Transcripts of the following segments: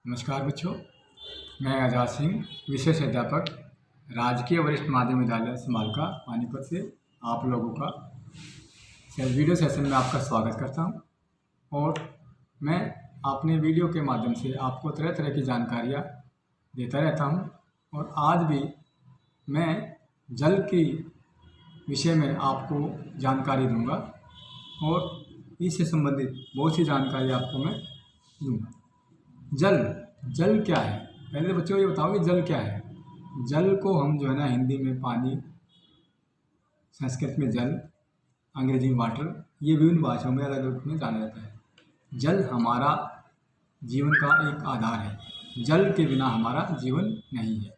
नमस्कार बच्चों, मैं आज़ाद सिंह, विशेष अध्यापक, राजकीय वरिष्ठ माध्यमिक विद्यालय समालका पानीपत से आप लोगों का वीडियो सेशन में आपका स्वागत करता हूं। और मैं अपने वीडियो के माध्यम से आपको तरह तरह की जानकारियां देता रहता हूं। और आज भी मैं जल की विषय में आपको जानकारी दूंगा और इससे संबंधित बहुत सी जानकारी आपको मैं दूंगा। जल क्या है? पहले तो बच्चों ये बताओ कि जल क्या है। जल को हम हिंदी में पानी, संस्कृत में जल, अंग्रेजी में वाटर, ये विभिन्न भाषाओं में अलग अलग रूप में जाना जाता है। जल हमारा जीवन का एक आधार है। जल के बिना हमारा जीवन नहीं है।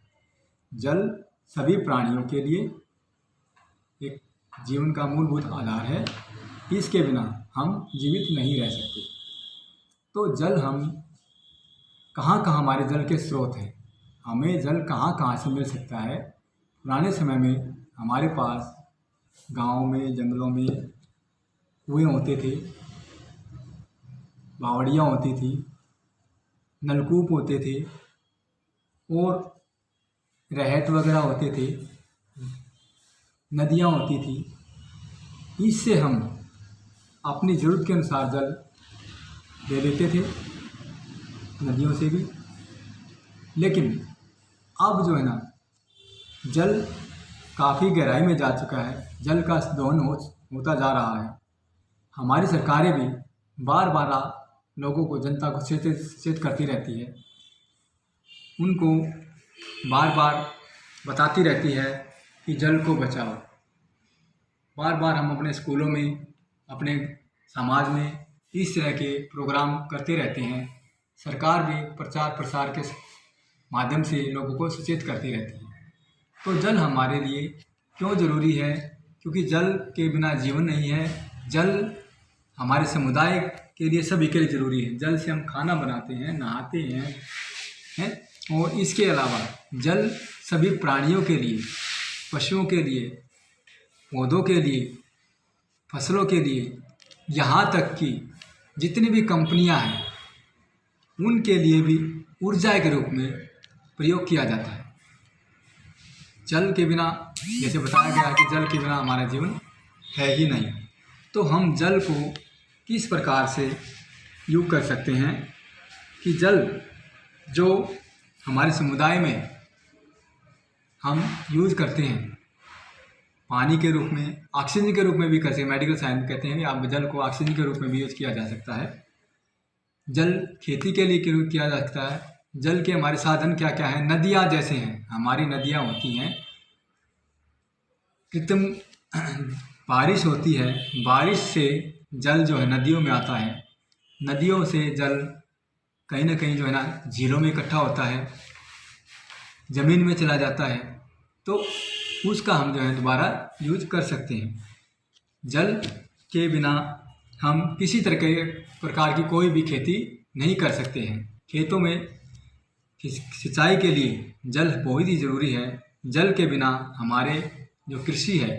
जल सभी प्राणियों के लिए एक जीवन का मूलभूत आधार है। इसके बिना हम जीवित नहीं रह सकते। तो जल हम कहाँ हमारे जल के स्रोत हैं, हमें जल कहाँ से मिल सकता है। पुराने समय में हमारे पास गाँव में, जंगलों में कुएँ होते थे, बावड़ियाँ होती थी, नलकूप होते थे और रहट वगैरह होते थे, नदियाँ होती थी। इससे हम अपनी ज़रूरत के अनुसार जल ले लेते थे, नदियों से भी। लेकिन अब जल काफ़ी गहराई में जा चुका है। जल का दोहन होता जा रहा है। हमारी सरकारें भी बार बार लोगों को, जनता को सचेत करती रहती है, उनको बार बार बताती रहती है कि जल को बचाओ। बार बार हम अपने स्कूलों में, अपने समाज में इस तरह के प्रोग्राम करते रहते हैं। सरकार भी प्रचार प्रसार के माध्यम से लोगों को सचेत करती रहती है। तो जल हमारे लिए क्यों ज़रूरी है? क्योंकि जल के बिना जीवन नहीं है। जल हमारे समुदाय के लिए, सभी के लिए ज़रूरी है। जल से हम खाना बनाते हैं, नहाते हैं और इसके अलावा जल सभी प्राणियों के लिए, पशुओं के लिए, पौधों के लिए, फसलों के लिए, यहाँ तक कि जितनी भी कंपनियाँ हैं उनके लिए भी ऊर्जा के रूप में प्रयोग किया जाता है। जल के बिना, जैसे बताया गया है कि जल के बिना हमारा जीवन है ही नहीं। तो हम जल को किस प्रकार से यूज कर सकते हैं कि जल जो हमारे समुदाय में हम यूज़ करते हैं, पानी के रूप में, ऑक्सीजन के रूप में भी कर सकते हैं। मेडिकल साइंस कहते हैं कि आप जल को ऑक्सीजन के रूप में भी यूज किया जा सकता है। जल खेती के लिए किया जा सकता है। जल के हमारे साधन क्या क्या हैं? नदियाँ जैसे हैं, हमारी नदियाँ होती हैं, कृत्रिम बारिश होती है, बारिश से जल नदियों में आता है। नदियों से जल कहीं ना कहीं झीलों में इकट्ठा होता है, ज़मीन में चला जाता है। तो उसका हम दोबारा यूज कर सकते हैं। जल के बिना हम किसी प्रकार की कोई भी खेती नहीं कर सकते हैं। खेतों में सिंचाई के लिए जल बहुत ही ज़रूरी है। जल के बिना हमारे जो कृषि है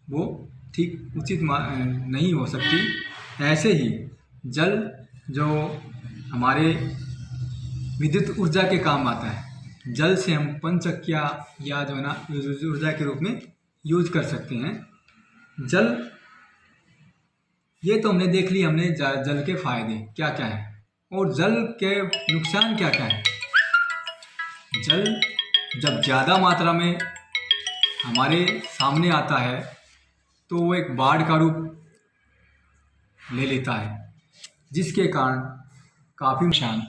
वो ठीक उचित नहीं हो सकती। ऐसे ही जल जो हमारे विद्युत ऊर्जा के काम आता है, जल से हम पंचक्या या ऊर्जा के रूप में यूज कर सकते हैं। जल, ये तो हमने देख ली, हमने जल के फायदे क्या क्या हैं और जल के नुकसान क्या क्या हैं। जल जब ज़्यादा मात्रा में हमारे सामने आता है तो वो एक बाढ़ का रूप ले लेता है, जिसके कारण काफ़ी नुकसान।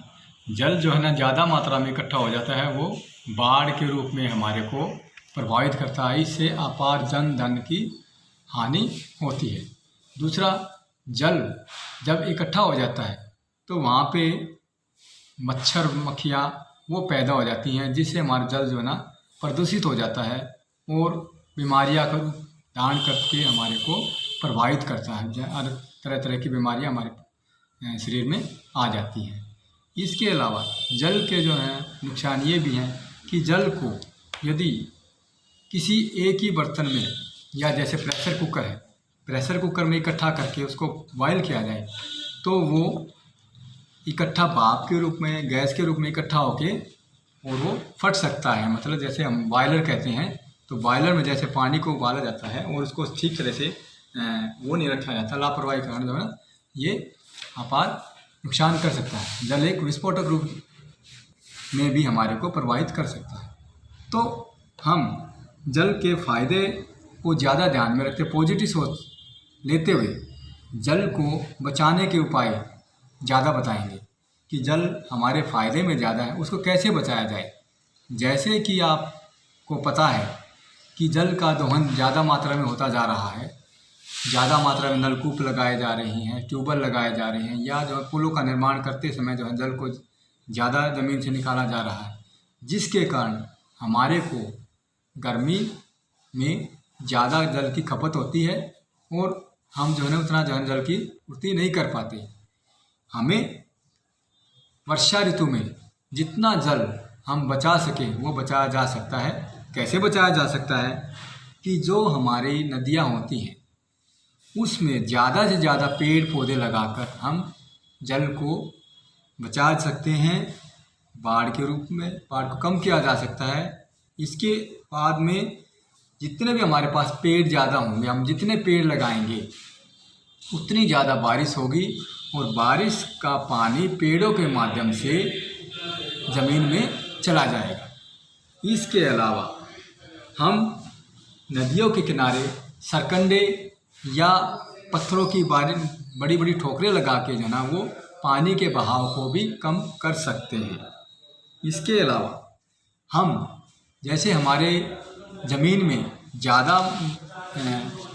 जल ज़्यादा मात्रा में इकट्ठा हो जाता है, वो बाढ़ के रूप में हमारे को प्रभावित करता है। इससे अपार जन धन की हानि होती है। दूसरा, जल जब इकट्ठा हो जाता है तो वहाँ पे मच्छर मक्खियाँ वो पैदा हो जाती हैं, जिससे हमारा जल प्रदूषित हो जाता है और बीमारियाँ का धारण करके हमारे को प्रभावित करता है। तरह तरह की बीमारियाँ हमारे शरीर में आ जाती हैं। इसके अलावा जल के नुकसान ये भी हैं कि जल को यदि किसी एक ही बर्तन में, या जैसे प्रेशर कुकर है, प्रेशर कुकर में इकट्ठा करके उसको बॉयल किया जाए तो वो इकट्ठा भाप के रूप में, गैस के रूप में इकट्ठा होके और वो फट सकता है। मतलब जैसे हम बॉयलर कहते हैं, तो बॉयलर में जैसे पानी को उबाला जाता है और उसको ठीक तरह से वो नहीं रखा जाता, लापरवाही कारण जो है ना ये अपार नुकसान कर सकता है। जल एक विस्फोटक रूप में भी हमारे को प्रभावित कर सकता है। तो हम जल के फायदे को ज़्यादा ध्यान में रखते, पॉजिटिव सोच लेते हुए जल को बचाने के उपाय ज़्यादा बताएंगे कि जल हमारे फ़ायदे में ज़्यादा है, उसको कैसे बचाया जाए। जैसे कि आपको पता है कि जल का दोहन ज़्यादा मात्रा में होता जा रहा है, ज़्यादा मात्रा में नलकूप लगाए जा रहे हैं, ट्यूबवेल लगाए जा रहे हैं, या जो है पुलों का निर्माण करते समय जो है जल को ज़्यादा ज़मीन से निकाला जा रहा है, जिसके कारण हमारे को गर्मी में ज़्यादा जल की खपत होती है और हम जो है ना उतना जो है जल की पूर्ति नहीं कर पाते। हमें वर्षा ऋतु में जितना जल हम बचा सकें वो बचाया जा सकता है। कैसे बचाया जा सकता है कि जो हमारी नदियाँ होती हैं उसमें ज़्यादा से ज़्यादा पेड़ पौधे लगाकर हम जल को बचा सकते हैं। बाढ़ के रूप में बाढ़ को कम किया जा सकता है। इसके बाद में जितने भी हमारे पास पेड़ ज़्यादा होंगे, हम जितने पेड़ लगाएंगे उतनी ज़्यादा बारिश होगी और बारिश का पानी पेड़ों के माध्यम से ज़मीन में चला जाएगा। इसके अलावा हम नदियों के किनारे सरकंडे या पत्थरों की बड़ी बड़ी ठोकरें लगा के जो ना वो पानी के बहाव को भी कम कर सकते हैं। इसके अलावा हम जैसे हमारे ज़मीन में ज़्यादा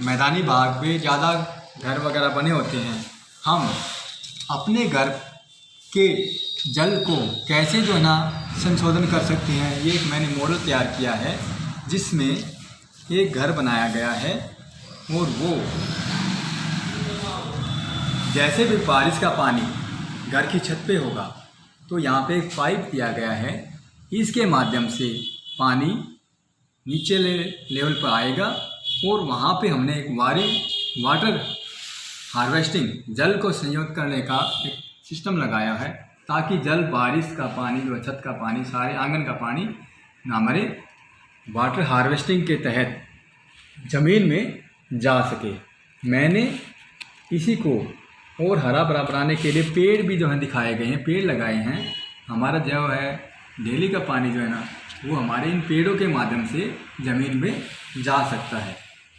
मैदानी भाग में ज़्यादा घर वगैरह बने होते हैं, हम अपने घर के जल को कैसे जो है ना संशोधन कर सकते हैं, ये एक मैंने मॉडल तैयार किया है जिसमें एक घर बनाया गया है और वो जैसे भी बारिश का पानी घर की छत पे होगा तो यहाँ पे एक पाइप दिया गया है, इसके माध्यम से पानी नीचे लेवल पर आएगा और वहाँ पे हमने एक वाटर हार्वेस्टिंग जल को संयोजित करने का एक सिस्टम लगाया है ताकि जल बारिश का पानी जो छत का पानी सारे आंगन का पानी हमारे वाटर हार्वेस्टिंग के तहत ज़मीन में जा सके। मैंने इसी को और हरा भरा बनाने के लिए पेड़ भी जो है दिखाए गए हैं, पेड़ लगाए हैं। हमारा जो है डेली का पानी जो है ना वो हमारे इन पेड़ों के माध्यम से ज़मीन में जा सकता है।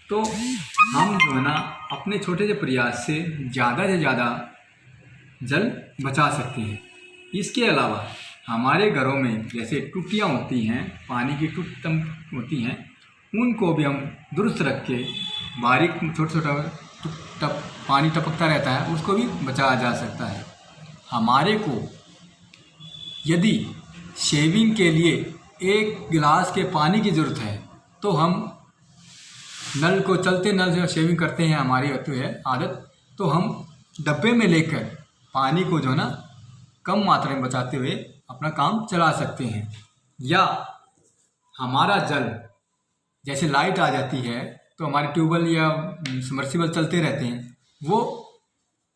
तो हम जो है ना अपने छोटे से प्रयास से ज़्यादा जल बचा सकते हैं। इसके अलावा हमारे घरों में जैसे टूटियाँ होती हैं, पानी की टूट होती हैं, उनको भी हम दुरुस्त रख के बारीक छोटा पानी टपकता रहता है उसको भी बचाया जा सकता है। हमारे को यदि शेविंग के लिए 1 गिलास के पानी की ज़रूरत है तो हम नल को चलते नल से शेविंग करते हैं, हमारी होती है आदत, तो हम डब्बे में लेकर पानी को जो है ना कम मात्रा में बचाते हुए अपना काम चला सकते हैं। या हमारा जल जैसे लाइट आ जाती है तो हमारे ट्यूबवेल या सबमर्सिबल चलते रहते हैं, वो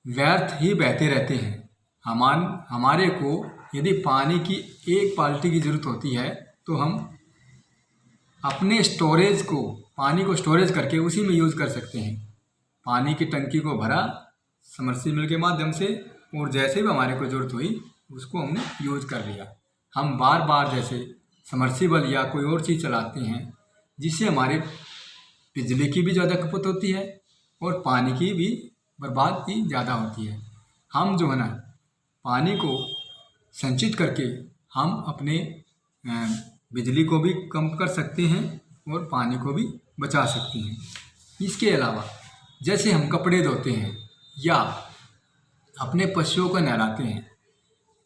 व्यर्थ ही बहते रहते हैं। हमारे को यदि पानी की 1 बाल्टी की ज़रूरत होती है तो हम अपने स्टोरेज को पानी को स्टोरेज करके उसी में यूज़ कर सकते हैं। पानी की टंकी को भरा सबमर्सिबल के माध्यम से और जैसे भी हमारे को ज़रूरत हुई उसको हमने यूज़ कर लिया। हम बार बार जैसे सबमर्सिबल या कोई और चीज़ चलाते हैं जिससे हमारे बिजली की भी ज़्यादा खपत होती है और पानी की भी बर्बादी ज़्यादा होती है। हम जो है ना पानी को संचित करके हम अपने बिजली को भी कम कर सकते हैं और पानी को भी बचा सकते हैं। इसके अलावा जैसे हम कपड़े धोते हैं या अपने पशुओं को नहलाते हैं,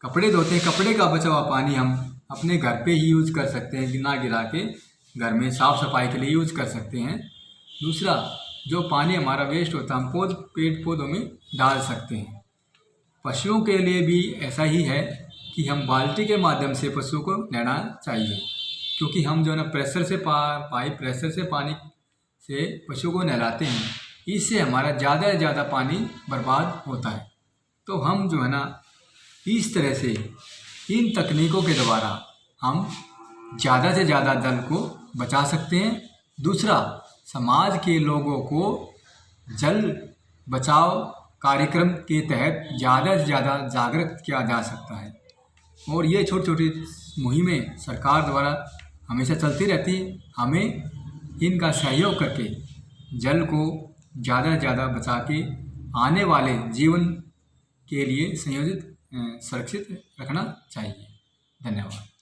कपड़े धोते हैं, कपड़े का बचा हुआ पानी हम अपने घर पे ही यूज़ कर सकते हैं, बिना गिरा के घर में साफ़ सफाई के लिए यूज़ कर सकते हैं। दूसरा, जो पानी हमारा वेस्ट होता है हम पेड़ पौधों में डाल सकते हैं। पशुओं के लिए भी ऐसा ही है कि हम बाल्टी के माध्यम से पशुओं को नहलाना चाहिए, क्योंकि हम जो है ना प्रेशर से पाइप प्रेशर से पानी से पशुओं को नहलाते हैं, इससे हमारा ज़्यादा से ज़्यादा पानी बर्बाद होता है। तो हम जो है ना इस तरह से इन तकनीकों के द्वारा हम ज़्यादा से ज़्यादा जल को बचा सकते हैं। दूसरा, समाज के लोगों को जल बचाओ कार्यक्रम के तहत ज़्यादा से ज़्यादा जागरूक किया जा सकता है और ये छोटी छोटी मुहिमें सरकार द्वारा हमेशा चलती रहती है। हमें इनका सहयोग करके जल को ज़्यादा से ज़्यादा बचा के आने वाले जीवन के लिए संयोजित सुरक्षित रखना चाहिए। धन्यवाद।